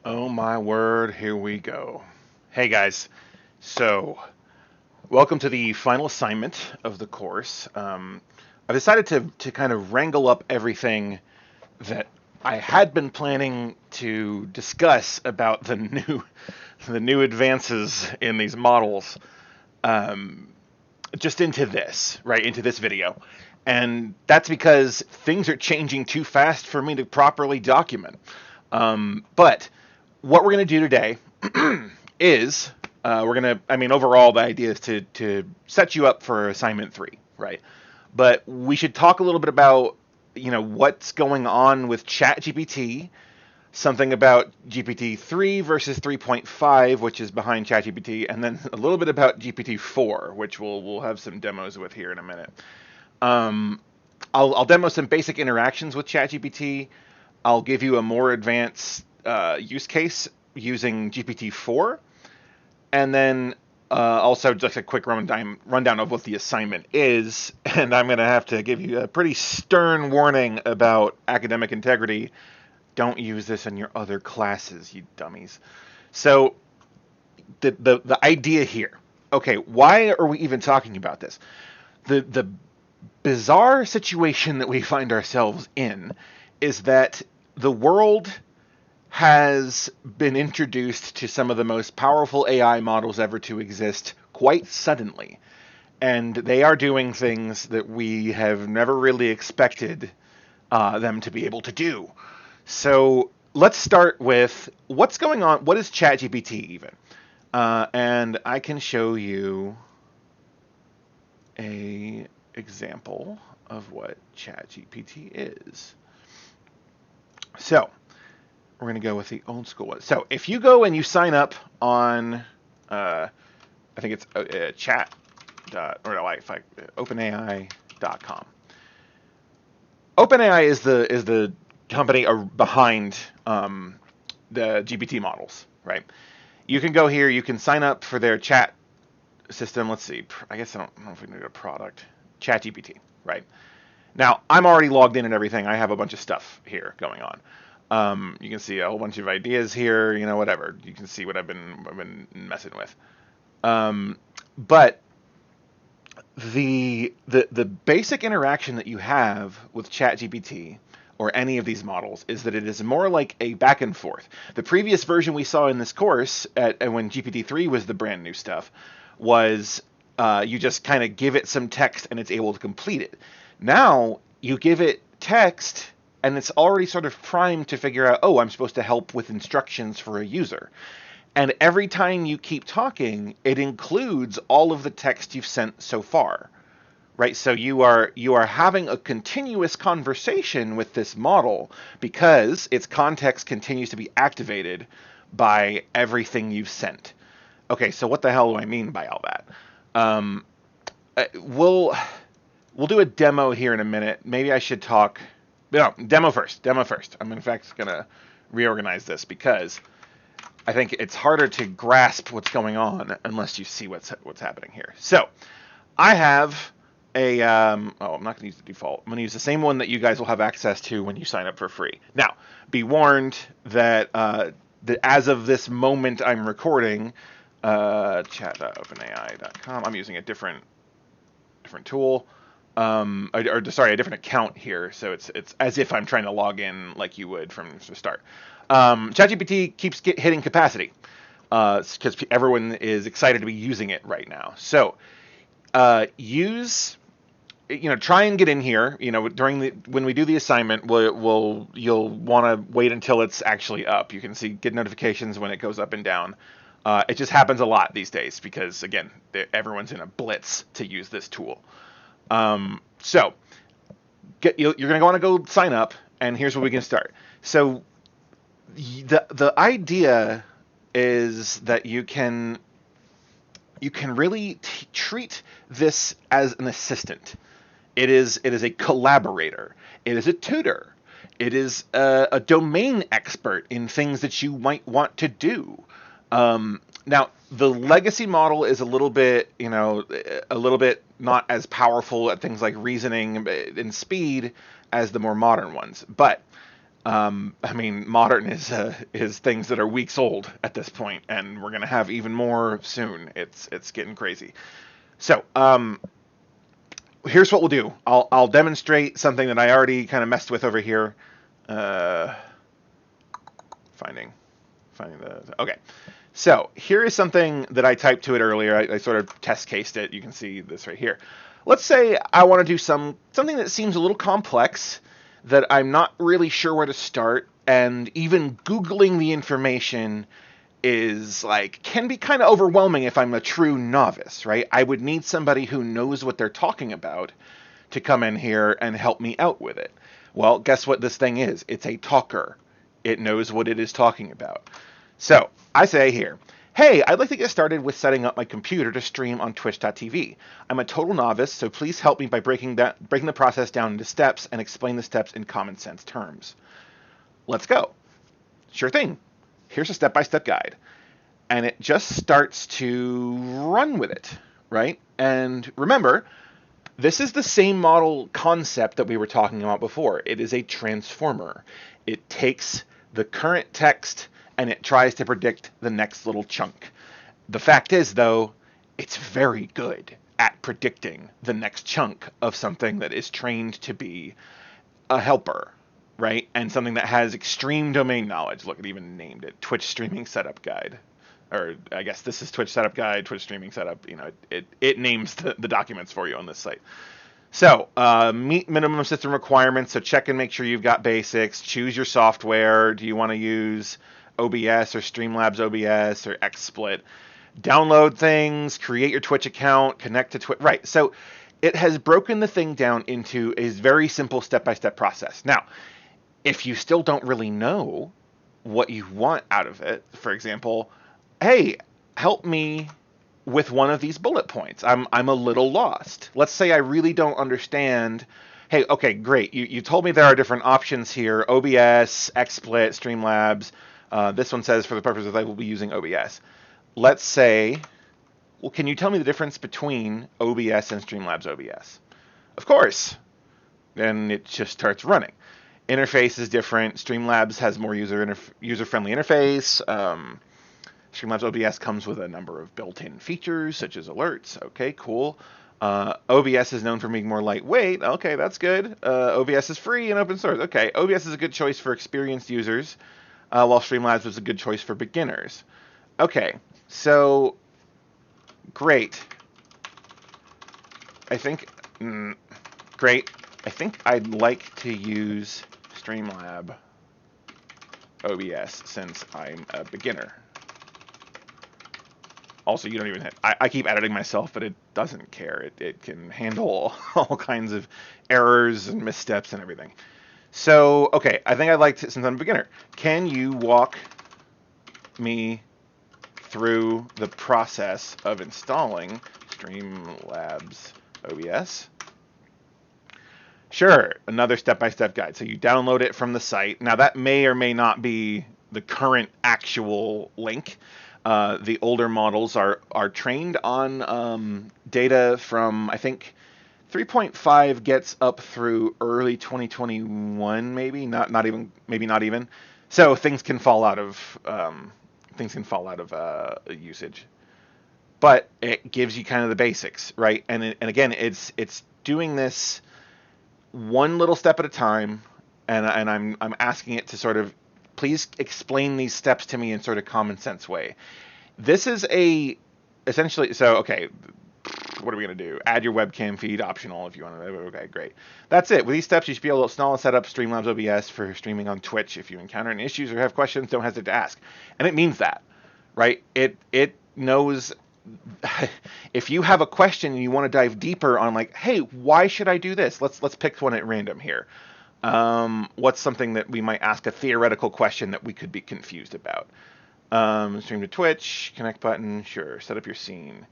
Oh my word, here we go. Hey guys, so welcome to the final assignment of the course. I've decided to kind of wrangle up everything that I had been planning to discuss about the new the new advances in these models, um, just into this, right, into this video. And that's because things are changing too fast for me to properly document. But what we're going to do today is we're going to, I mean, overall, the idea is to set you up for assignment 3, right? But we should talk a little bit about, what's going on with ChatGPT, something about GPT-3 versus 3.5, which is behind ChatGPT, and then a little bit about GPT-4, which we'll have some demos with here in a minute. Um, I'll demo some basic interactions with ChatGPT. I'll give you a more advanced use case using GPT-4, and then also just a quick rundown of what the assignment is. And I'm going to have to give you a pretty stern warning about academic integrity. Don't use this in your other classes, you dummies. So the idea here. Okay, why are we even talking about this? The bizarre situation that we find ourselves in is that the world has been introduced to some of the most powerful AI models ever to exist quite suddenly. And they are doing things that we have never really expected them to be able to do. So let's start with what's going on. What is ChatGPT even? And I can show you a example of what ChatGPT is. So we're going to go with the old school one. So if you go and you sign up on, I think it's chat or no, if I OpenAI.com. OpenAI is the company behind the GPT models, right? You can go here. You can sign up for their chat system. Let's see. I guess I don't know if we can go to product. ChatGPT, right? Now I'm already logged in and everything. I have a bunch of stuff here going on. You can see a whole bunch of ideas here. Whatever. You can see what I've been messing with. But the basic interaction that you have with ChatGPT or any of these models is that it is more like a back and forth. The previous version we saw in this course, when GPT-3 was the brand new stuff, was you just kind of give it some text and it's able to complete it. Now you give it text and it's already sort of primed to figure out, oh, I'm supposed to help with instructions for a user. And every time you keep talking, it includes all of the text you've sent so far, right? So you are having a continuous conversation with this model because its context continues to be activated by everything you've sent. Okay, so what the hell do I mean by all that? Um, we'll do a demo here in a minute. Maybe I should talk. No, demo first. Demo first. I'm in fact gonna reorganize this because I think it's harder to grasp what's going on unless you see what's happening here. So I have a I'm not going to use the default. I'm going to use the same one that you guys will have access to when you sign up for free. Now, be warned that that as of this moment I'm recording, chat.openai.com. I'm using a different tool. Sorry, a different account here, so it's as if I'm trying to log in like you would from the start. ChatGPT keeps hitting capacity because everyone is excited to be using it right now. So try and get in here. When we do the assignment, you'll want to wait until it's actually up. You can get notifications when it goes up and down. It just happens a lot these days because again, everyone's in a blitz to use this tool. So you're going to want to go sign up, and here's where we can start. So the idea is that you can really treat this as an assistant. It is a collaborator. It is a tutor. It is a domain expert in things that you might want to do. Now, the legacy model is a little bit not as powerful at things like reasoning and speed as the more modern ones. But I mean, modern is things that are weeks old at this point, and we're gonna have even more soon. It's getting crazy. So, here's what we'll do. I'll demonstrate something that I already kind of messed with over here. Uh, finding the okay. So here is something that I typed to it earlier. I sort of test cased it. You can see this right here. Let's say I want to do something that seems a little complex, that I'm not really sure where to start, and even Googling the information is like can be kind of overwhelming if I'm a true novice, right? I would need somebody who knows what they're talking about to come in here and help me out with it. Well, guess what this thing is? It's a talker. It knows what it is talking about. So I say here, hey, I'd like to get started with setting up my computer to stream on twitch.tv. I'm a total novice, so please help me by breaking the process down into steps and explain the steps in common sense terms. Let's go. Sure thing. Here's a step-by-step guide. And it just starts to run with it, right? And remember, this is the same model concept that we were talking about before. It is a transformer. It takes the current text and it tries to predict the next little chunk. The fact is, though, it's very good at predicting the next chunk of something that is trained to be a helper, right? And something that has extreme domain knowledge. Look, it even named it Twitch Streaming Setup Guide. Or I guess this is Twitch Setup Guide, Twitch Streaming Setup. You know, it names the documents for you on this site. So, meet minimum system requirements. So check and make sure you've got basics. Choose your software. Do you want to use OBS or Streamlabs OBS or XSplit? Download things, create your Twitch account, connect to Twitch. Right. So it has broken the thing down into a very simple step-by-step process. Now, if you still don't really know what you want out of it, for example, hey, help me with one of these bullet points. I'm a little lost. Let's say I really don't understand. Hey, okay, great. You told me there are different options here: OBS, XSplit, Streamlabs. This one says for the purposes I will be using OBS. Let's say, well, can you tell me the difference between OBS and Streamlabs OBS? Of course. Then it just starts running. Interface is different. Streamlabs has more user-friendly interface. Streamlabs OBS comes with a number of built-in features, such as alerts. Okay, cool. OBS is known for being more lightweight. Okay, that's good. OBS is free and open source. Okay, OBS is a good choice for experienced users, while Streamlabs was a good choice for beginners. Okay, so great. I think great. I think I'd like to use Streamlab OBS since I'm a beginner. Also, you don't even hit. I keep editing myself, but it doesn't care. It can handle all kinds of errors and missteps and everything. So, okay, I think I'd like to, since I'm a beginner, can you walk me through the process of installing Streamlabs OBS? Sure, another step-by-step guide. So you download it from the site. Now, that may or may not be the current actual link. The older models are trained on data from, I think, 3.5 gets up through early 2021, maybe not even. So things can fall out of usage, but it gives you kind of the basics, right? And again, it's doing this one little step at a time, and I'm asking it to sort of please explain these steps to me in sort of common sense way. This is essentially, so okay, what are we going to do? Add your webcam feed, optional if you want to. Okay, great. That's it. With these steps, you should be able to install and set up Streamlabs OBS for streaming on Twitch. If you encounter any issues or have questions, don't hesitate to ask. And it means that, right? It knows if you have a question and you want to dive deeper on like, hey, why should I do this? Let's pick one at random here. What's something that we might ask a theoretical question that we could be confused about? Stream to Twitch, connect button, sure. Set up your scene.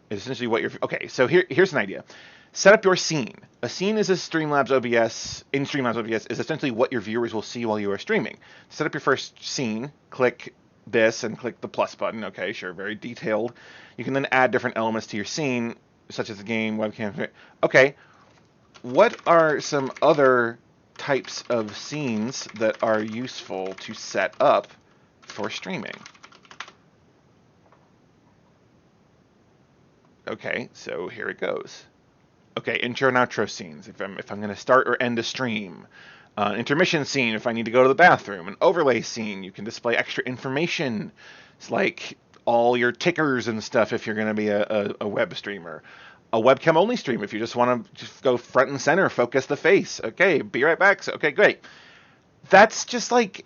It's essentially what you're... Okay, so here's an idea. Set up your scene. A scene is a Streamlabs OBS, in Streamlabs OBS, is essentially what your viewers will see while you are streaming. Set up your first scene, click this, and click the plus button. Okay, sure, very detailed. You can then add different elements to your scene, such as the game, webcam... Okay, what are some other types of scenes that are useful to set up for streaming. Okay, so here it goes. Okay, intro and outro scenes. If I'm going to start or end a stream, intermission scene if I need to go to the bathroom, an overlay scene. You can display extra information. It's like all your tickers and stuff if you're going to be a web streamer. A webcam only stream if you just want to just go front and center, focus the face. Okay, be right back. So, okay, great. That's just like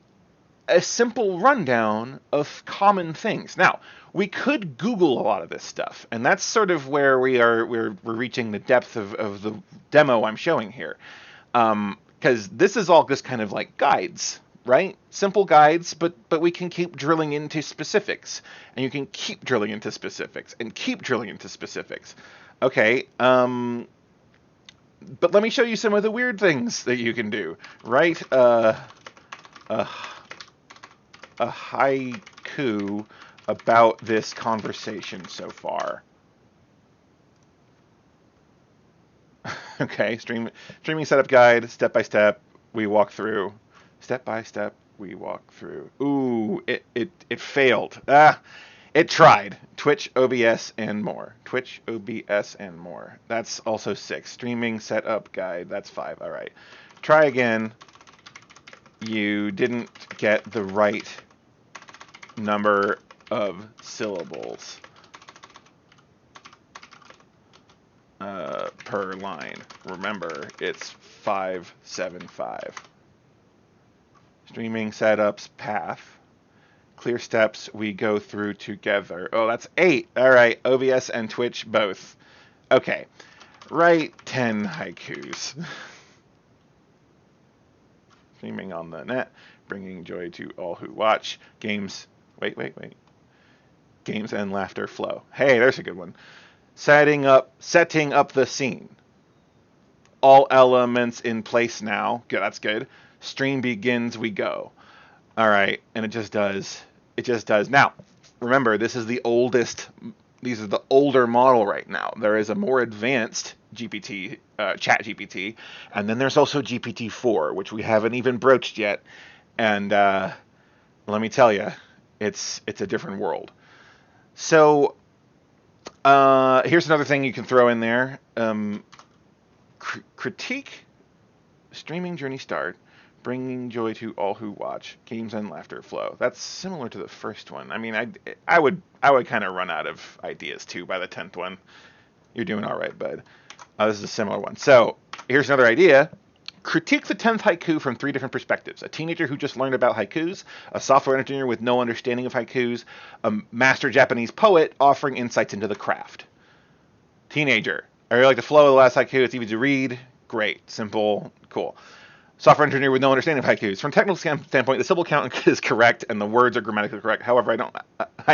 a simple rundown of common things. Now, we could Google a lot of this stuff, and that's sort of where we're reaching the depth of the demo I'm showing here. Because this is all just kind of like guides, right? Simple guides, but we can keep drilling into specifics, and you can keep drilling into specifics, and keep drilling into specifics. Okay, but let me show you some of the weird things that you can do, right? A haiku about this conversation so far. Okay, streaming setup guide, step by step, we walk through. Step by step, we walk through. Ooh, it failed. It tried. Twitch, OBS, and more. Twitch, OBS, and more. That's also 6. Streaming setup guide, that's 5. All right. Try again. You didn't get the right number of syllables per line. Remember, it's 575. Streaming setups path. Clear steps we go through together. Oh, that's 8. All right, OBS and Twitch both. Okay, write 10 haikus. Streaming on the net, bringing joy to all who watch. Games. Wait. Games and laughter flow. Hey, there's a good one. Setting up the scene. All elements in place now. Good, that's good. Stream begins, we go. All right, and it just does. It just does. Now, remember, this is the oldest. These are the older model right now. There is a more advanced GPT, ChatGPT, and then there's also GPT-4, which we haven't even broached yet. And let me tell you, it's a different world. So here's another thing you can throw in there. Critique streaming journey start, bringing joy to all who watch, games and laughter flow. That's similar to the first one. I mean, I would kind of run out of ideas too by the 10th one. You're doing all right, bud. This is a similar one. So here's another idea. Critique the 10th haiku from 3 different perspectives. A teenager who just learned about haikus, a software engineer with no understanding of haikus, a master Japanese poet offering insights into the craft. Teenager. I really like the flow of the last haiku. It's easy to read. Great. Simple. Cool. Software engineer with no understanding of haikus. From a technical standpoint, the syllable count is correct and the words are grammatically correct. However, I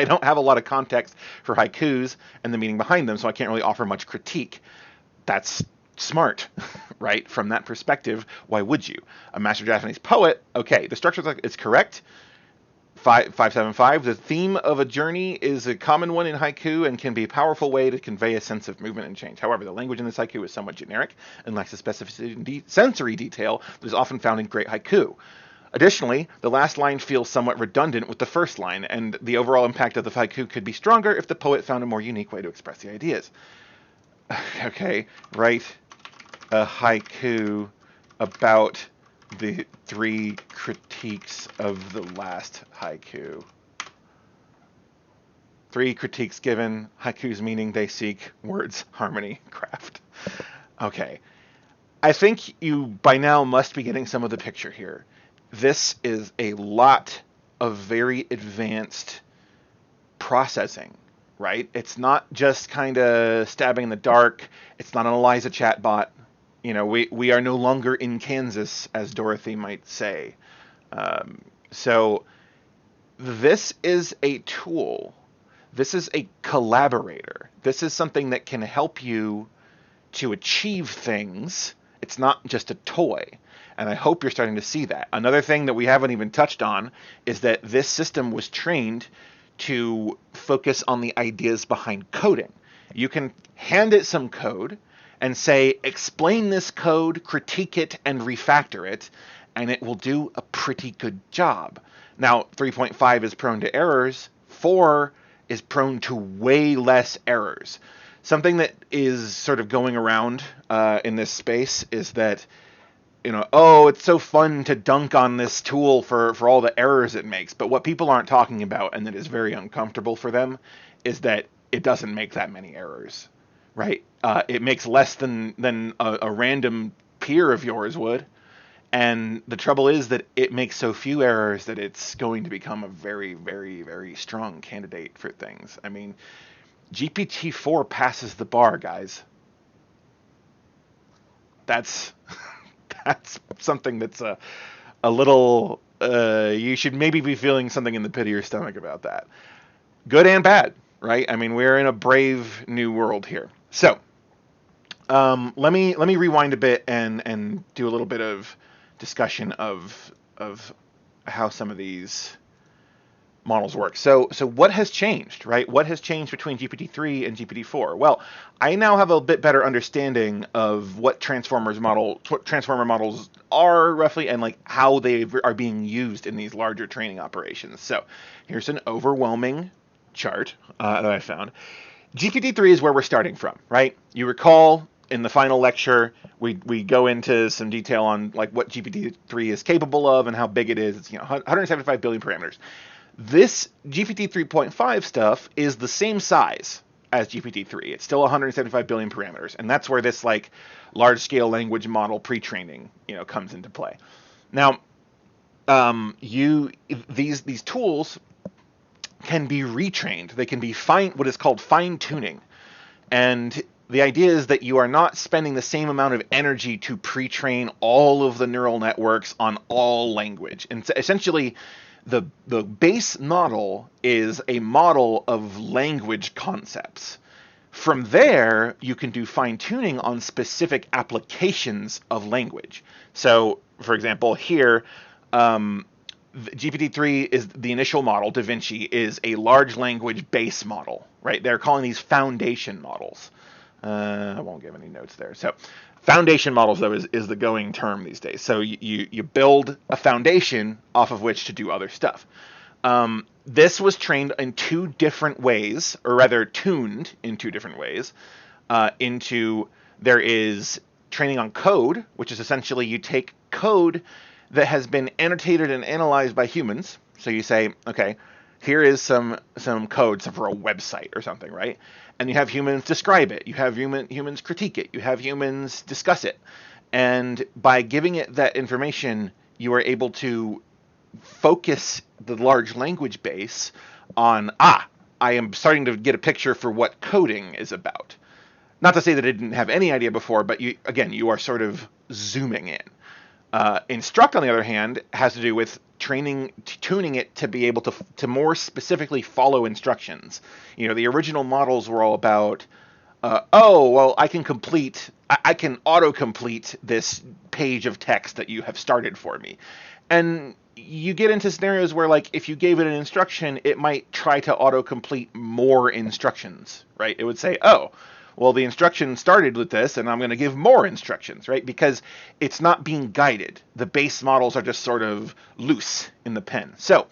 don't have a lot of context for haikus and the meaning behind them, so I can't really offer much critique. That's smart, right? From that perspective, why would you? A master Japanese poet, okay, the structure is correct. 575, the theme of a journey is a common one in haiku and can be a powerful way to convey a sense of movement and change. However, the language in this haiku is somewhat generic and lacks the specificity and sensory detail that is often found in great haiku. Additionally, the last line feels somewhat redundant with the first line, and the overall impact of the haiku could be stronger if the poet found a more unique way to express the ideas. Okay, write a haiku about the 3 critiques of the last haiku. 3 critiques given, haikus meaning they seek words, harmony, craft. Okay. I think you by now must be getting some of the picture here. This is a lot of very advanced processing, right? It's not just kind of stabbing in the dark. It's not an Eliza chatbot. You know, we are no longer in Kansas, as Dorothy might say. So this is a tool. This is a collaborator. This is something that can help you to achieve things. It's not just a toy. And I hope you're starting to see that. Another thing that we haven't even touched on is that this system was trained to focus on the ideas behind coding. You can hand it some code, and say, explain this code, critique it, and refactor it, and it will do a pretty good job. Now, 3.5 is prone to errors. 4 is prone to way less errors. Something that is sort of going around in this space is that, oh, it's so fun to dunk on this tool for all the errors it makes. But what people aren't talking about, and that is very uncomfortable for them, is that it doesn't make that many errors, right? It makes less than a random peer of yours would. And the trouble is that it makes so few errors that it's going to become a very, very, very strong candidate for things. I mean, GPT-4 passes the bar, guys. That's something that's a little. You should maybe be feeling something in the pit of your stomach about that. Good and bad, right? I mean, we're in a brave new world here. So, let me rewind a bit and do a little bit of discussion of how some of these models work. So what has changed, right? What has changed between GPT-3 and GPT-4? Well, I now have a bit better understanding of what transformer models are roughly, and like how they are being used in these larger training operations. So here's an overwhelming chart that I found. GPT-3 is where we're starting from, right? You recall in the final lecture, we go into some detail on like what GPT-3 is capable of and how big it is. It's 175 billion parameters. This GPT 3.5 stuff is the same size as GPT-3. It's still 175 billion parameters, and that's where this like large-scale language model pre-training comes into play. Now, these tools can be retrained. They can be what is called fine-tuning, and the idea is that you are not spending the same amount of energy to pre-train all of the neural networks on all language. And essentially, the base model is a model of language concepts. From there, you can do fine-tuning on specific applications of language. So, for example, here, GPT-3 is the initial model. Da Vinci is a large language base model, right? They're calling these foundation models. I won't give any notes there. So foundation models, though, is the going term these days. So you build a foundation off of which to do other stuff. This was trained in two different ways, or rather tuned in two different ways. There is training on code, which is essentially you take code that has been annotated and analyzed by humans. So you say, okay, here is some code for a website or something, right? And you have humans describe it. You have humans critique it. You have humans discuss it. And by giving it that information, you are able to focus the large language base on, I am starting to get a picture for what coding is about. Not to say that it didn't have any idea before, but you are sort of zooming in. Instruct, on the other hand, has to do with tuning it to be able to more specifically follow instructions. The original models were all about, I can autocomplete this page of text that you have started for me. And you get into scenarios where, like, if you gave it an instruction, it might try to autocomplete more instructions, right? It would say, the instruction started with this, and I'm going to give more instructions, right? Because it's not being guided. The base models are just sort of loose in the pen. So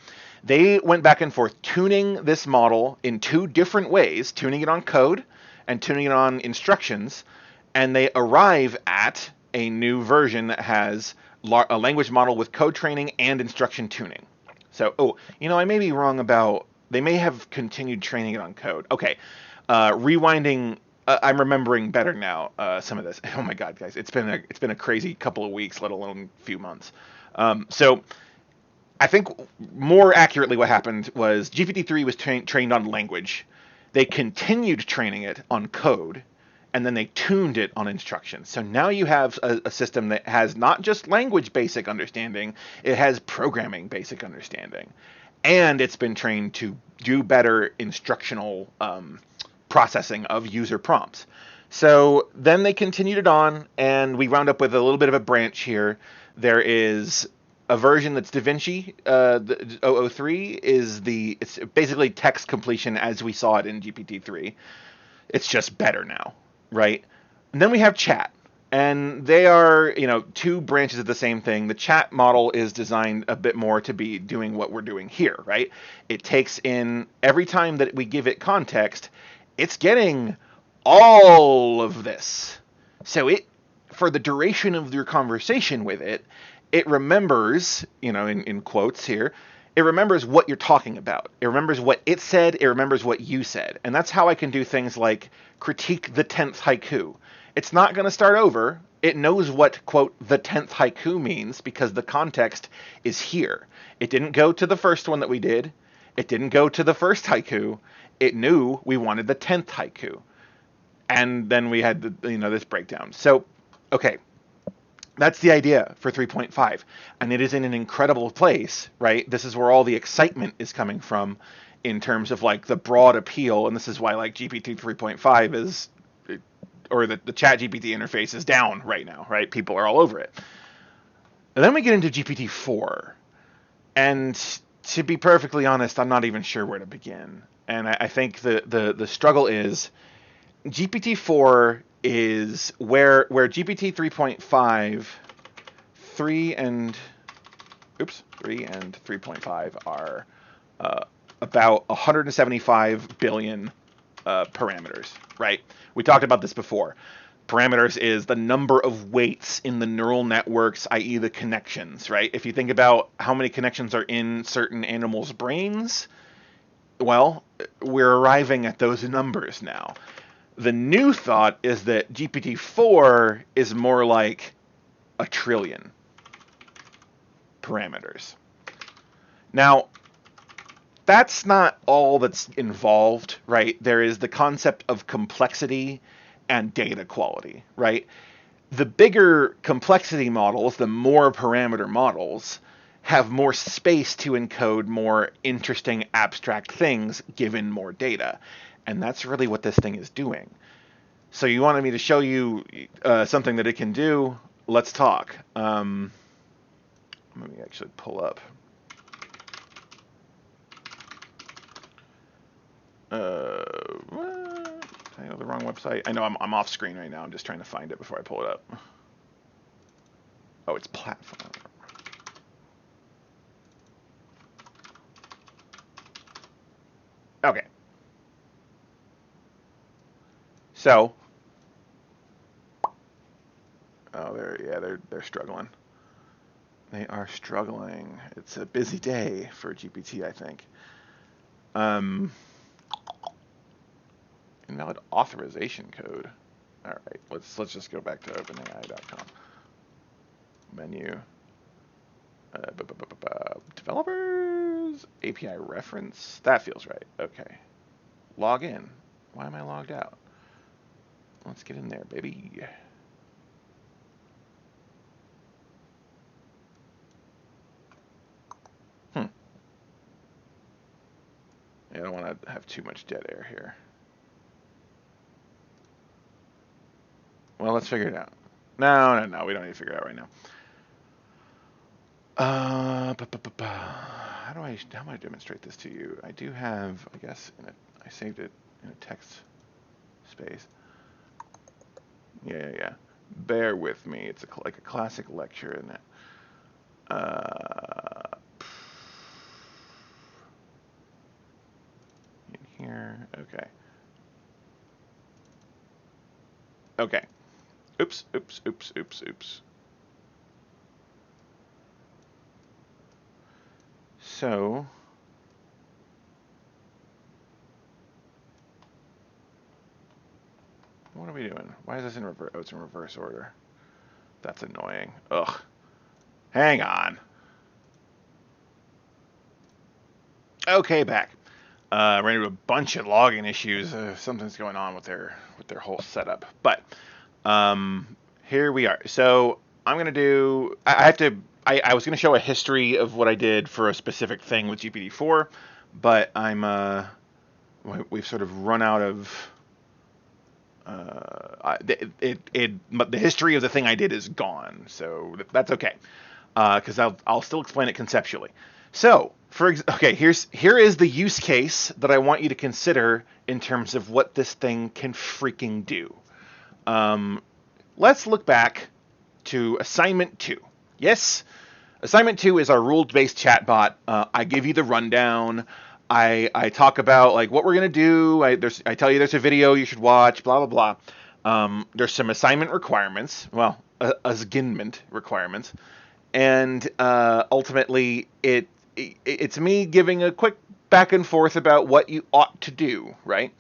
they went back and forth tuning this model in two different ways, tuning it on code and tuning it on instructions, and they arrive at a new version that has a language model with code training and instruction tuning. So, I may be wrong about, they may have continued training it on code. Okay, rewinding. I'm remembering better now some of this. Oh my God, guys, it's been a crazy couple of weeks, let alone few months. So I think more accurately what happened was GPT-3 was trained on language. They continued training it on code, and then they tuned it on instructions. So now you have a system that has not just language basic understanding, it has programming basic understanding. And it's been trained to do better instructional processing of user prompts. So then they continued it on, and we wound up with a little bit of a branch here. There is a version that's Da Vinci. The 003 it's basically text completion as we saw it in GPT-3. It's just better now, right? And then we have chat. And they are, two branches of the same thing. The chat model is designed a bit more to be doing what we're doing here, right? It takes in every time that we give it context, it's getting all of this. So for the duration of your conversation with it, it remembers, in quotes here, it remembers what you're talking about. It remembers what it said. It remembers what you said. And that's how I can do things like critique the 10th haiku. It's not going to start over. It knows what, quote, the 10th haiku means because the context is here. It didn't go to the first one that we did. It didn't go to the first haiku. It knew we wanted the 10th haiku. And then we had this breakdown. So, okay, that's the idea for 3.5. And it is in an incredible place, right? This is where all the excitement is coming from in terms of like the broad appeal. And this is why like GPT 3.5 is, or the ChatGPT interface is down right now, right? People are all over it. And then we get into GPT-4. And to be perfectly honest, I'm not even sure where to begin. And I think the struggle is GPT-4 is where GPT 3.5, 3 and 3.5 are about 175 billion parameters, right? We talked about this before. Parameters is the number of weights in the neural networks, i.e. the connections, right? If you think about how many connections are in certain animals' brains, well, we're arriving at those numbers now. The new thought is that GPT-4 is more like 1 trillion parameters. Now, that's not all that's involved, right? There is the concept of complexity and data quality, right? The bigger complexity models, the more parameter models, have more space to encode more interesting abstract things given more data. And that's really what this thing is doing. So you wanted me to show you something that it can do. Let's talk. Let me actually pull up. What? I know the wrong website. I know I'm off screen right now. I'm just trying to find it before I pull it up. Oh, it's platform. Okay. So, they're struggling. They are struggling. It's a busy day for GPT, I think. Invalid authorization code. All right, let's just go back to OpenAI.com. Menu. Developers API reference. That feels right. Okay. Log in. Why am I logged out? Let's get in there, baby. I don't want to have too much dead air here. Well, let's figure it out. No, we don't need to figure it out right now. How do I demonstrate this to you? I do have, I guess, I saved it in a text space. Yeah. Bear with me. It's like a classic lecture, isn't it? In here. Okay. Oops. So, what are we doing? Why is this in reverse? Oh, it's in reverse order. That's annoying. Ugh. Hang on. Okay, back. Ran into a bunch of logging issues. Something's going on with their whole setup. But here we are. So I'm gonna do. I was gonna show a history of what I did for a specific thing with GPT-4, but we've sort of run out of. The history of the thing I did is gone, so that's okay, because I'll still explain it conceptually. So, here is the use case that I want you to consider in terms of what this thing can freaking do. Let's look back to assignment 2. Yes, assignment 2 is our rules-based chatbot. I give you the rundown. I talk about like what we're gonna do. I tell you there's a video you should watch. Blah blah blah. There's some assignment requirements. Well, assignment requirements, and ultimately it's me giving a quick back and forth about what you ought to do. Right.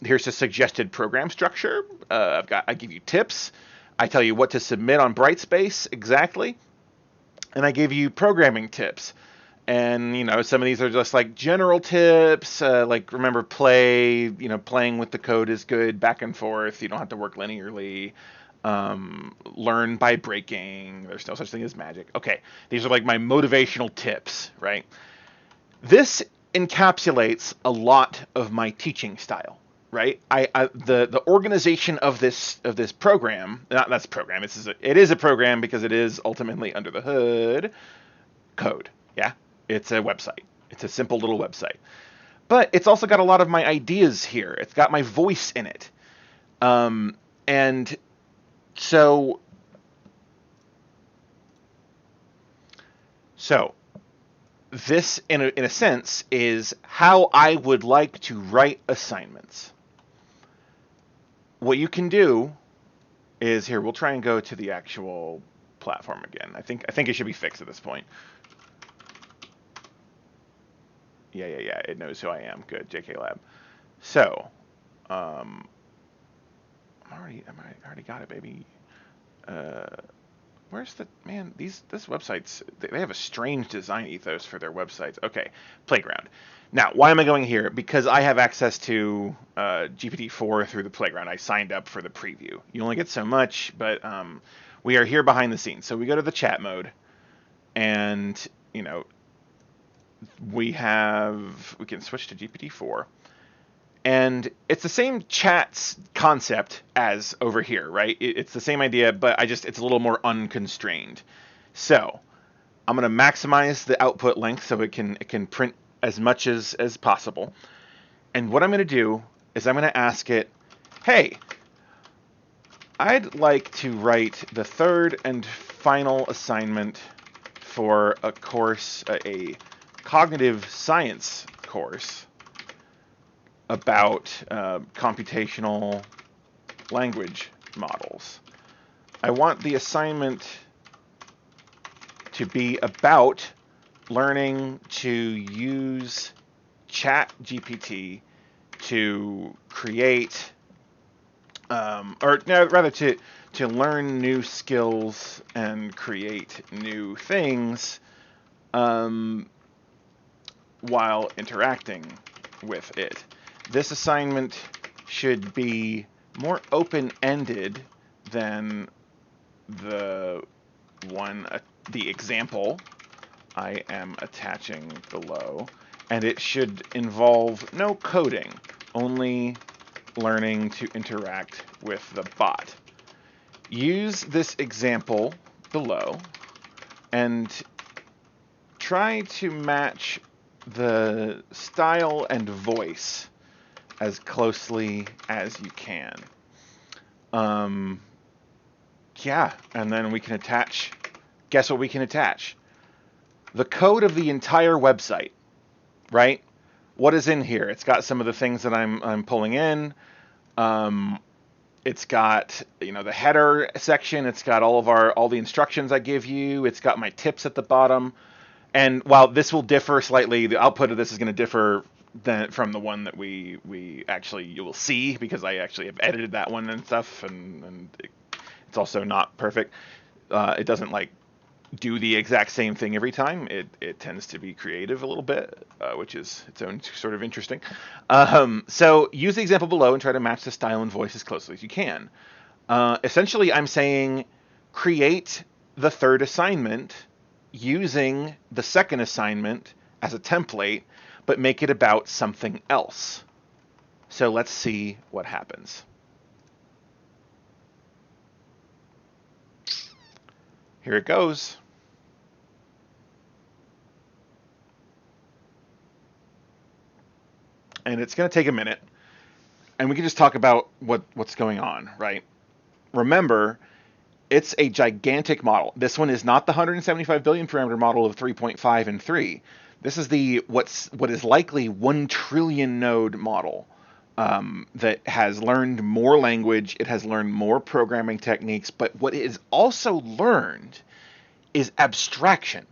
Here's a suggested program structure. I give you tips. I tell you what to submit on Brightspace exactly, and I give you programming tips. And some of these are just like general tips, like remember play. Playing with the code is good, back and forth. You don't have to work linearly. Learn by breaking. There's no such thing as magic. Okay, these are like my motivational tips, right? This encapsulates a lot of my teaching style, right? The organization of this program, that's program. It is a program because it is ultimately under the hood code. Yeah, it's a website. It's a simple little website, but it's also got a lot of my ideas here. It's got my voice in it, and so this, in a sense, is how I would like to write assignments. What you can do is here. We'll try and go to the actual platform again. I think it should be fixed at this point. Yeah. It knows who I am. Good, JK Lab. So, I already got it, baby. Where's the man? This websites, they have a strange design ethos for their websites. Okay, Playground. Now, why am I going here? Because I have access to GPT-4 through the Playground. I signed up for the preview. You only get so much, but we are here behind the scenes. So we go to the chat mode, and we can switch to GPT-4. And it's the same chat concept as over here, right? It's the same idea, but it's a little more unconstrained. So I'm going to maximize the output length so it can print as much as possible. And what I'm going to do is I'm going to ask it, hey, I'd like to write the third and final assignment for a course, a cognitive science course about computational language models. I want the assignment to be about learning to use ChatGPT to create, to learn new skills and create new things while interacting with it. This assignment should be more open-ended than the example I am attaching below, and it should involve no coding, only learning to interact with the bot. Use this example below and try to match the style and voice as closely as you can. Yeah, and then we can attach, guess what we can attach? The code of the entire website, right? What is in here? It's got some of the things that I'm pulling in. It's got, the header section. It's got all the instructions I give you. It's got my tips at the bottom. And while this will differ slightly, the output of this is going to differ from the one that you will see, because I actually have edited that one and stuff, and it's also not perfect. It doesn't do the exact same thing every time. It tends to be creative a little bit, which is its own sort of interesting. So use the example below and try to match the style and voice as closely as you can. Essentially, I'm saying create the third assignment using the second assignment as a template, but make it about something else. So let's see what happens. Here it goes. And it's going to take a minute. and we can just talk about what's going on, right? Remember, it's a gigantic model. This one is not the 175 billion parameter model of 3.5 and 3. This is what is likely 1 trillion node model that has learned more language. It has learned more programming techniques, but what it has also learned is abstraction.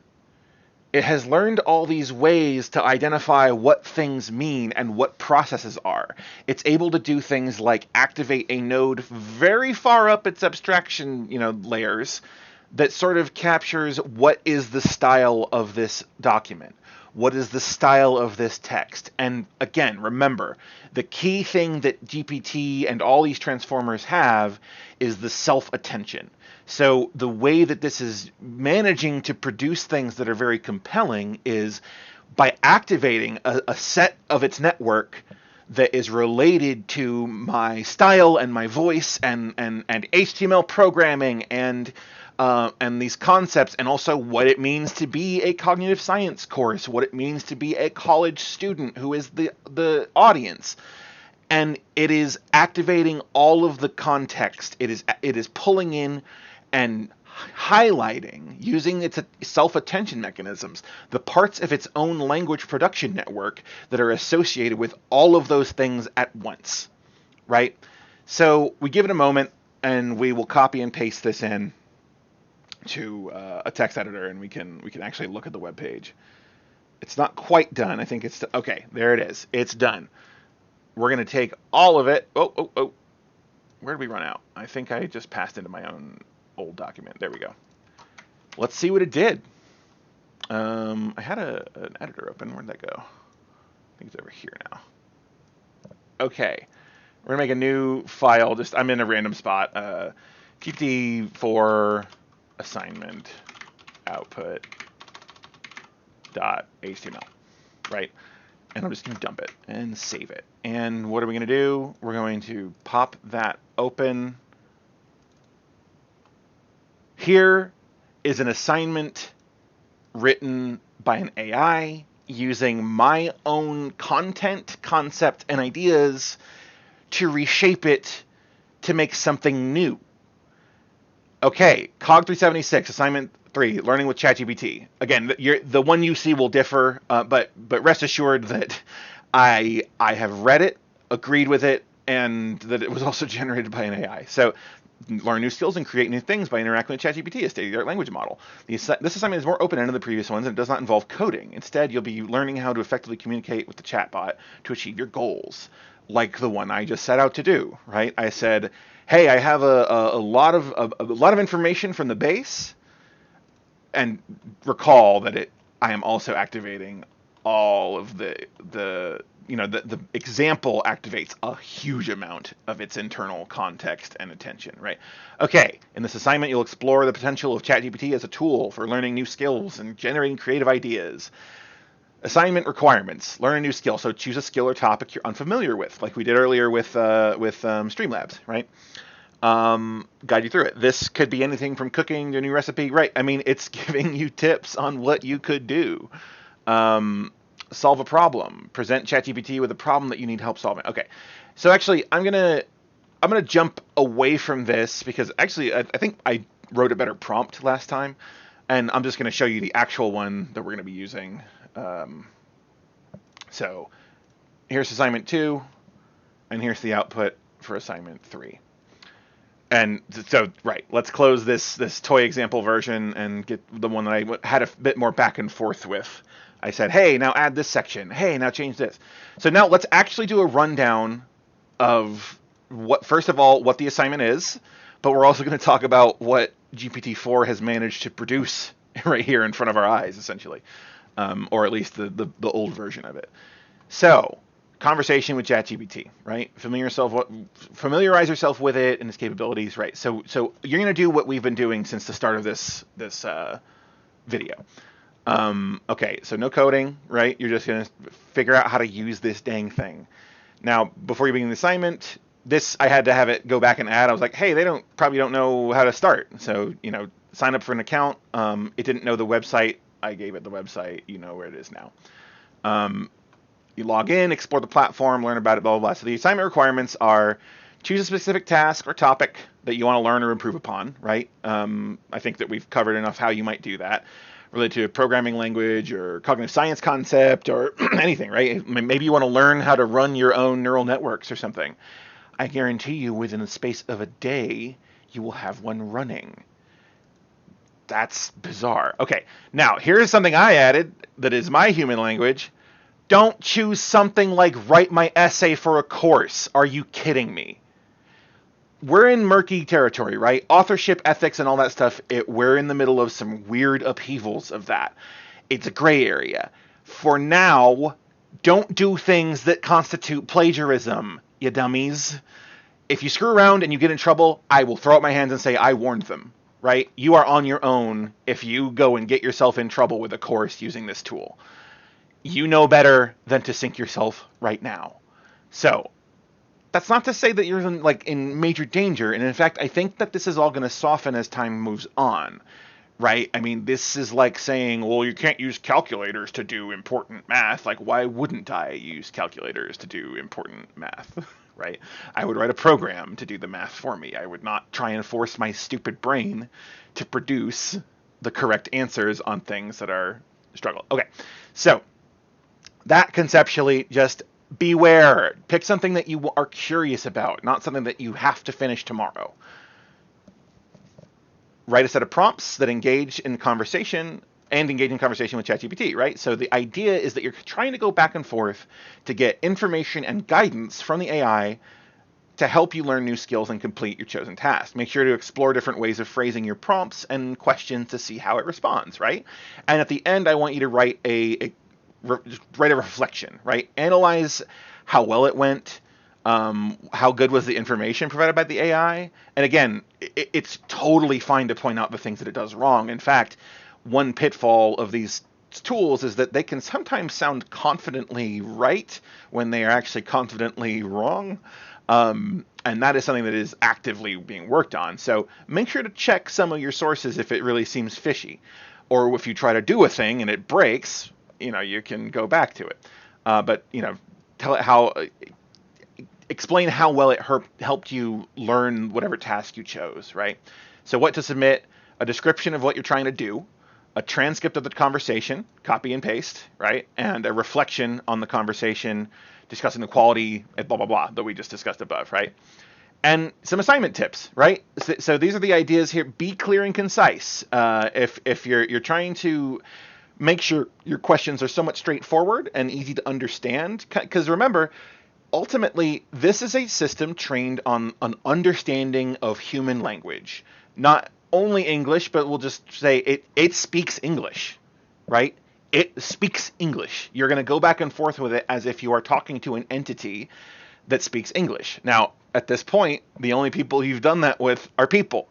It has learned all these ways to identify what things mean and what processes are. It's able to do things like activate a node very far up its abstraction, layers that sort of captures what is the style of this document. What is the style of this text? And again, remember, the key thing that GPT and all these transformers have is the self-attention. So the way that this is managing to produce things that are very compelling is by activating a set of its network that is related to my style and my voice and HTML programming and these concepts, and also what it means to be a cognitive science course, what it means to be a college student who is the audience. And it is activating all of the context. It is pulling in and highlighting, using its self-attention mechanisms, the parts of its own language production network that are associated with all of those things at once, right? So we give it a moment, and we will copy and paste this in to a text editor, and we can actually look at the web page. It's not quite done. I think it's okay. There it is. It's done. We're going to take all of it. Oh. Where did we run out? I think I just passed into my own old document. There we go. Let's see what it did. I had an editor open. Where'd that go? I think it's over here now. Okay. We're going to make a new file. I'm in a random spot. GPT4 assignment output .html, right? And I'm just going to dump it and save it. And what are we going to do? We're going to pop that open. Here is an assignment written by an AI using my own content, concept, and ideas to reshape it to make something new. Okay, COG 376, assignment 3, learning with ChatGPT. Again, the one you see will differ, but rest assured that I have read it, agreed with it, and that it was also generated by an AI. So, learn new skills and create new things by interacting with ChatGPT, a state-of-the-art language model. This assignment is more open-ended than the previous ones, and it does not involve coding. Instead, you'll be learning how to effectively communicate with the chatbot to achieve your goals, like the one I just set out to do. Right? I said, hey, I have a lot of information from the base, and recall that I am also activating all of the example activates a huge amount of its internal context and attention, right? Okay, in this assignment, you'll explore the potential of ChatGPT as a tool for learning new skills and generating creative ideas. Assignment requirements: learn a new skill. So choose a skill or topic you're unfamiliar with, like we did earlier with Streamlabs, right? Guide you through it. This could be anything from cooking to a new recipe, right? I mean, it's giving you tips on what you could do. Solve a problem. Present ChatGPT with a problem that you need help solving. Okay, so actually, I'm gonna jump away from this because actually, I think I wrote a better prompt last time, and I'm just gonna show you the actual one that we're gonna be using. So here's assignment 2, and here's the output for assignment 3. And so, right, let's close this toy example version and get the one that I had a bit more back and forth with. I said, hey, now add this section. Hey, now change this. So now let's actually do a rundown of first of all, what the assignment is, but we're also going to talk about what GPT-4 has managed to produce right here in front of our eyes, essentially, or at least the old version of it. So, conversation with ChatGPT, right? Familiarize yourself with it and its capabilities, right? So you're going to do what we've been doing since the start of this video. Okay, so no coding, right? You're just going to figure out how to use this dang thing. Now, before you begin the assignment, I had to have it go back and add. I was like, hey, they probably don't know how to start. So, sign up for an account. It didn't know the website. I gave it the website. You know where it is now. You log in, explore the platform, learn about it, blah, blah, blah. So the assignment requirements are choose a specific task or topic that you want to learn or improve upon, right? I think that we've covered enough how you might do that, related to a programming language or cognitive science concept or anything, right? Maybe you want to learn how to run your own neural networks or something. I guarantee you within the space of a day, you will have one running. That's bizarre. Okay, now here's something I added that is my human language. Don't choose something like write my essay for a course. Are you kidding me? We're in murky territory, right? Authorship, ethics, and all that stuff, we're in the middle of some weird upheavals of that. It's a gray area. For now, don't do things that constitute plagiarism, you dummies. If you screw around and you get in trouble, I will throw up my hands and say I warned them, right? You are on your own if you go and get yourself in trouble with a course using this tool. You know better than to sink yourself right now. So that's not to say that you're in major danger. And in fact, I think that this is all going to soften as time moves on, right? I mean, this is like saying, well, you can't use calculators to do important math. Like, why wouldn't I use calculators to do important math, right? I would write a program to do the math for me. I would not try and force my stupid brain to produce the correct answers on things that are a struggle. Okay, so that conceptually, just beware. Pick something that you are curious about, not something that you have to finish tomorrow. Write a set of prompts that engage in conversation with ChatGPT, right? So the idea is that you're trying to go back and forth to get information and guidance from the AI to help you learn new skills and complete your chosen task. Make sure to explore different ways of phrasing your prompts and questions to see how it responds, right? And at the end, I want you to write a reflection, right? Analyze how well it went, how good was the information provided by the AI. And again, it's totally fine to point out the things that it does wrong. In fact, one pitfall of these tools is that they can sometimes sound confidently right when they are actually confidently wrong. And that is something that is actively being worked on. So make sure to check some of your sources if it really seems fishy. Or if you try to do a thing and it breaks, you can go back to it. But tell it explain how well it helped you learn whatever task you chose, right? So what to submit: a description of what you're trying to do, a transcript of the conversation, copy and paste, right? And a reflection on the conversation, discussing the quality, blah, blah, blah, that we just discussed above, right? And some assignment tips, right? So these are the ideas here. Be clear and concise. If you're trying to make sure your questions are somewhat straightforward and easy to understand, because remember, ultimately, this is a system trained on an understanding of human language. Not only English, but we'll just say it speaks English, right? It speaks English. You're going to go back and forth with it as if you are talking to an entity that speaks English. Now, at this point, the only people you've done that with are people.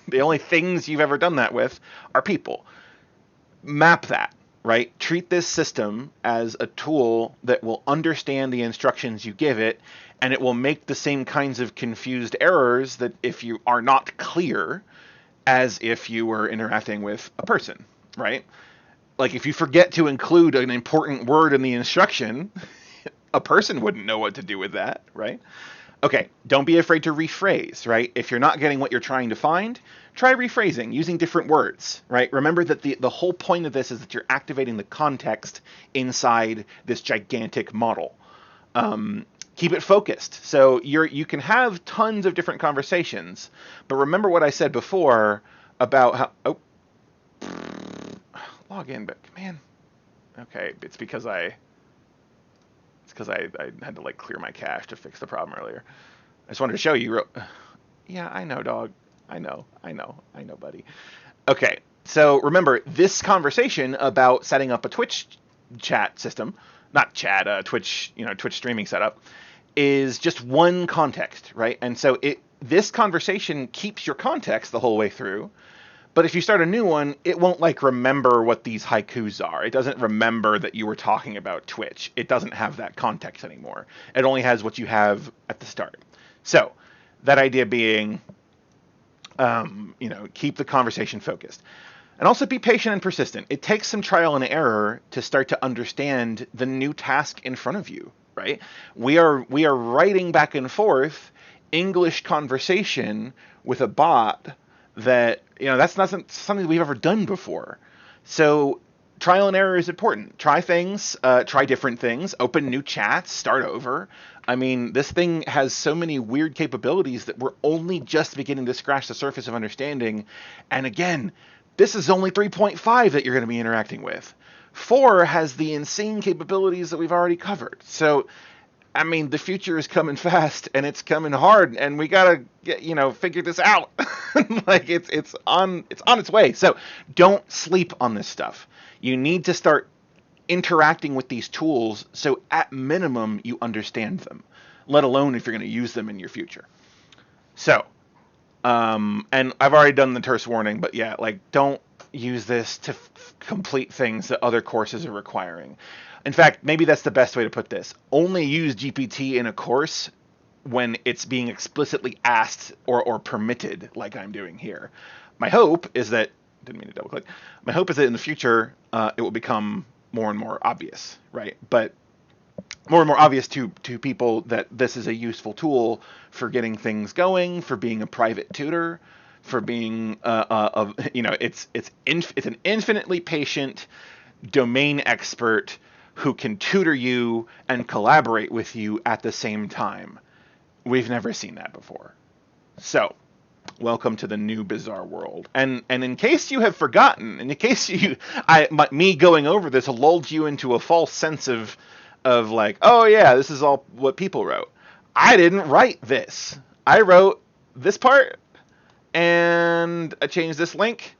The only things you've ever done that with are people. Map that, right? Treat this system as a tool that will understand the instructions you give it, and it will make the same kinds of confused errors that if you are not clear as if you were interacting with a person, right? Like if you forget to include an important word in the instruction, a person wouldn't know what to do with that, right? Okay, don't be afraid to rephrase, right? If you're not getting what you're trying to find, try rephrasing, using different words, right? Remember that the whole point of this is that you're activating the context inside this gigantic model. Keep it focused. So you can have tons of different conversations, but remember what I said before about how... log in, but man, okay, it's because I had to clear my cache to fix the problem earlier. I just wanted to show you. Yeah, I know, dog. I know, buddy. Okay, so remember this conversation about setting up a Twitch chat system, not chat, Twitch, Twitch streaming setup, is just one context, right? And so this conversation keeps your context the whole way through. But if you start a new one, it won't remember what these haikus are. It doesn't remember that you were talking about Twitch. It doesn't have that context anymore. It only has what you have at the start. So that idea being, keep the conversation focused. And also be patient and persistent. It takes some trial and error to start to understand the new task in front of you, right? We are writing back and forth English conversation with a bot that, that's not something we've ever done before. So trial and error is important. Try things, try different things, open new chats, start over. I mean, this thing has so many weird capabilities that we're only just beginning to scratch the surface of understanding. And again, this is only 3.5 that you're going to be interacting with. 4 has the insane capabilities that we've already covered. So, I mean, the future is coming fast and it's coming hard, and we gotta figure this out. Like it's on its way. So don't sleep on this stuff. You need to start interacting with these tools so at minimum you understand them, let alone if you're going to use them in your future. So, and I've already done the terse warning, but yeah, like don't use this to complete things that other courses are requiring. In fact, maybe that's the best way to put this. Only use GPT in a course when it's being explicitly asked or permitted, like I'm doing here. My hope is that, didn't mean to double click, my hope is that in the future, it will become more and more obvious, right? But more and more obvious to people that this is a useful tool for getting things going, for being a private tutor, for being it's an infinitely patient domain expert who can tutor you and collaborate with you at the same time. We've never seen that before. So, welcome to the new bizarre world. And in case you have forgotten, in case me going over this lulled you into a false sense of like, oh yeah, this is all what people wrote. I didn't write this. I wrote this part, and I changed this link,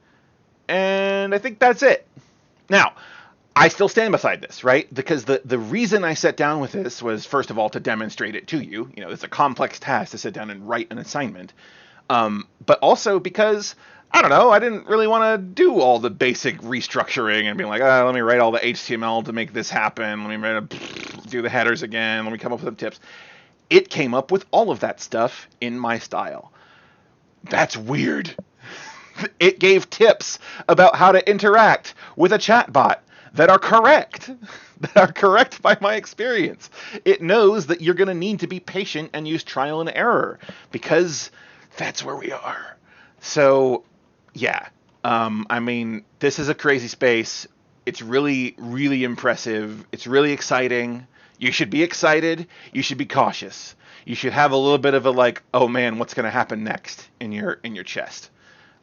and I think that's it. Now, I still stand beside this, right? Because the reason I sat down with this was, first of all, to demonstrate it to you. It's a complex task to sit down and write an assignment. But also because, I don't know, I didn't really want to do all the basic restructuring and being like, let me write all the HTML to make this happen. Let me do the headers again. Let me come up with some tips. It came up with all of that stuff in my style. That's weird. It gave tips about how to interact with a chatbot that are correct by my experience. It knows that you're going to need to be patient and use trial and error because that's where we are. So, yeah. I mean, this is a crazy space. It's really, really impressive. It's really exciting. You should be excited. You should be cautious. You should have a little bit of a like, oh man, what's going to happen next in your chest.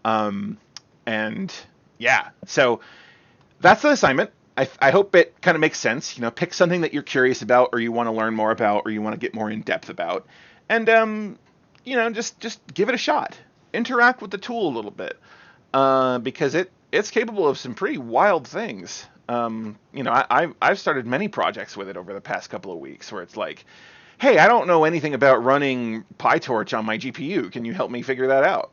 And yeah, so that's the assignment. I hope it kind of makes sense. Pick something that you're curious about, or you want to learn more about, or you want to get more in depth about, and just give it a shot. Interact with the tool a little bit, because it's capable of some pretty wild things. I've started many projects with it over the past couple of weeks, where it's like, hey, I don't know anything about running PyTorch on my GPU. Can you help me figure that out?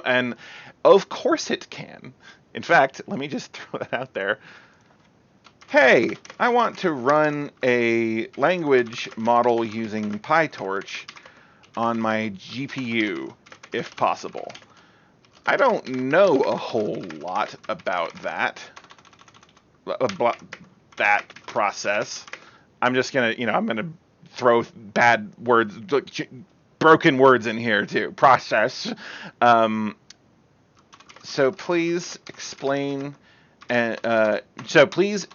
And of course it can. In fact, let me just throw that out there. Hey, I want to run a language model using PyTorch on my GPU, if possible. I don't know a whole lot about that process. I'm just gonna, I'm gonna throw bad words, broken words in here too. Process. So please explain, and so please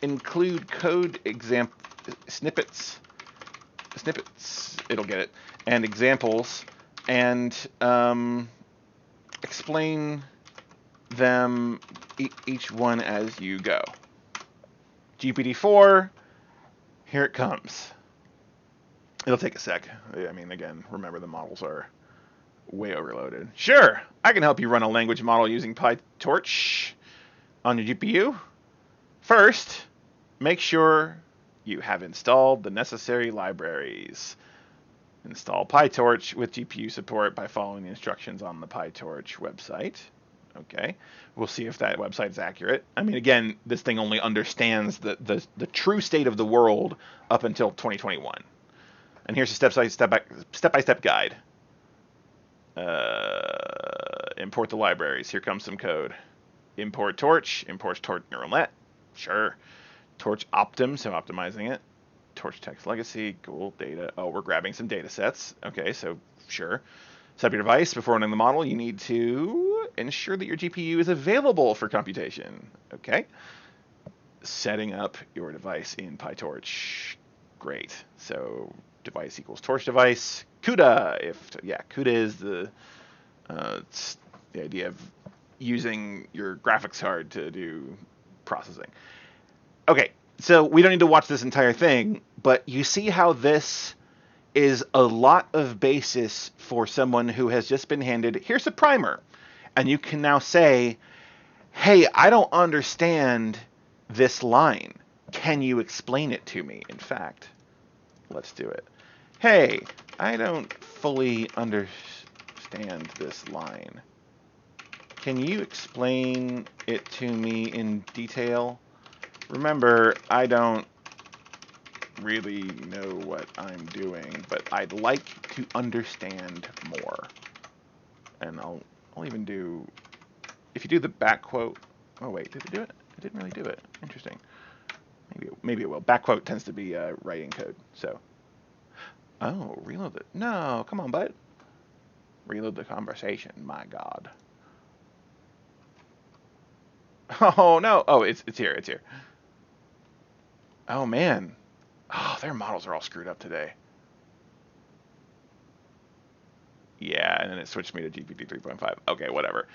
include code example snippets. It'll get it, and examples, and explain them each one as you go. GPT-4, here it comes. It'll take a sec. I mean, again, remember the models are way overloaded. Sure, I can help you run a language model using PyTorch on your GPU. First, make sure you have installed the necessary libraries. Install PyTorch with GPU support by following the instructions on the PyTorch website. Okay, we'll see if that website is accurate. I mean, again, this thing only understands the true state of the world up until 2021. And here's a step-by-step guide. Import the libraries. Here comes some code. Import torch, import torch neural net. Sure. Torch optim, so optimizing it. Torch text legacy, cool data. Oh, we're grabbing some data sets. Okay, so sure. Set up your device before running the model. You need to ensure that your GPU is available for computation. Okay. Setting up your device in PyTorch. Great. So device equals torch device. CUDA. CUDA is it's the idea of using your graphics card to do processing. Okay, so we don't need to watch this entire thing, but you see how this is a lot of basis for someone who has just been handed, here's a primer. And you can now say, hey, I don't understand this line. Can you explain it to me? In fact, let's do it. Hey, I don't fully understand this line. Can you explain it to me in detail? Remember, I don't really know what I'm doing, but I'd like to understand more. And I'll even do, if you do the back quote, oh wait, did it do it? It didn't really do it. Interesting. Maybe it will. Back quote tends to be writing code, so. Oh, reload it. No, come on, bud. Reload the conversation, my God. Oh no, oh, it's here, it's here. Oh man. Oh, their models are all screwed up today. Yeah, and then it switched me to GPT 3.5. Okay, whatever.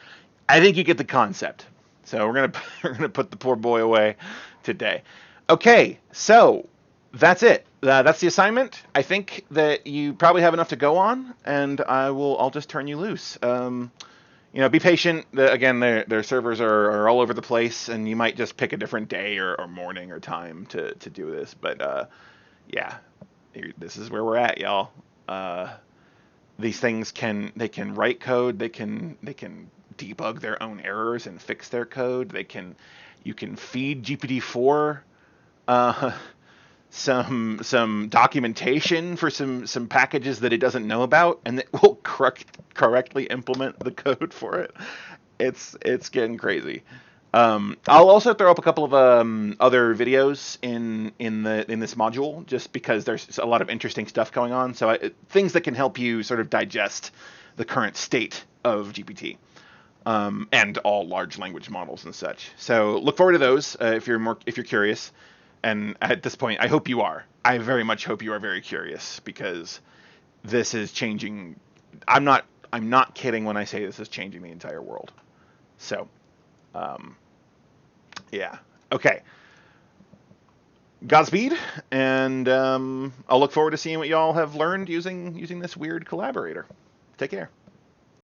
I think you get the concept. So we're gonna put the poor boy away today. Okay, so that's it. That's the assignment. I think that you probably have enough to go on, and I'll just turn you loose. Be patient. Again, their servers are all over the place, and you might just pick a different day or morning or time to do this. But yeah, this is where we're at, y'all. These things can write code. They can debug their own errors and fix their code. You can feed GPT-4 some documentation for some packages that it doesn't know about, and it will correctly implement the code for it. It's getting crazy. I'll also throw up a couple of other videos in this module, just because there's a lot of interesting stuff going on. So things that can help you sort of digest the current state of GPT and all large language models and such. So look forward to those if you're curious. And at this point, I hope you are. I very much hope you are very curious, because this is changing. I'm not kidding when I say this is changing the entire world. So. Yeah. Okay. Godspeed, and I'll look forward to seeing what y'all have learned using this weird collaborator. Take care.